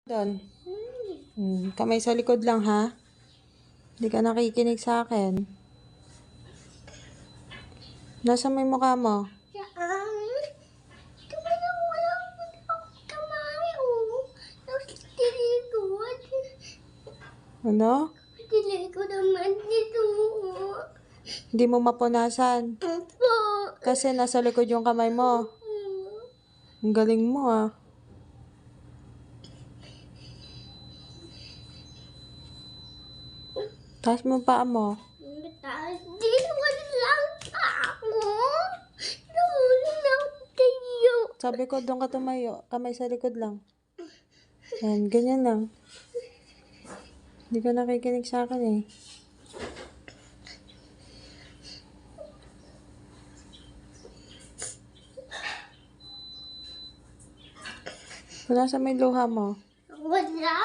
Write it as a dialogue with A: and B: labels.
A: Doon. Kamay sa likod lang, ha? Hindi ka nakikinig sa akin. Nasa may mukha mo?
B: Kamay na wala kamay, oh. Nagtilikod.
A: Ano?
B: Nagtilikod naman dito.
A: Hindi mo mapunasan.
B: Opo.
A: Kasi nasa likod yung kamay mo. Ang galing mo, ah. Taas mo paa mo.
B: Dito ka lang ako. Nahulog na ako tayo.
A: Sabi ko, doon ka tumayo. Kamay sa likod lang. Yan, ganyan lang. Hindi ka nakikinig sa akin, eh. Wala sa may luha mo.
B: Wala.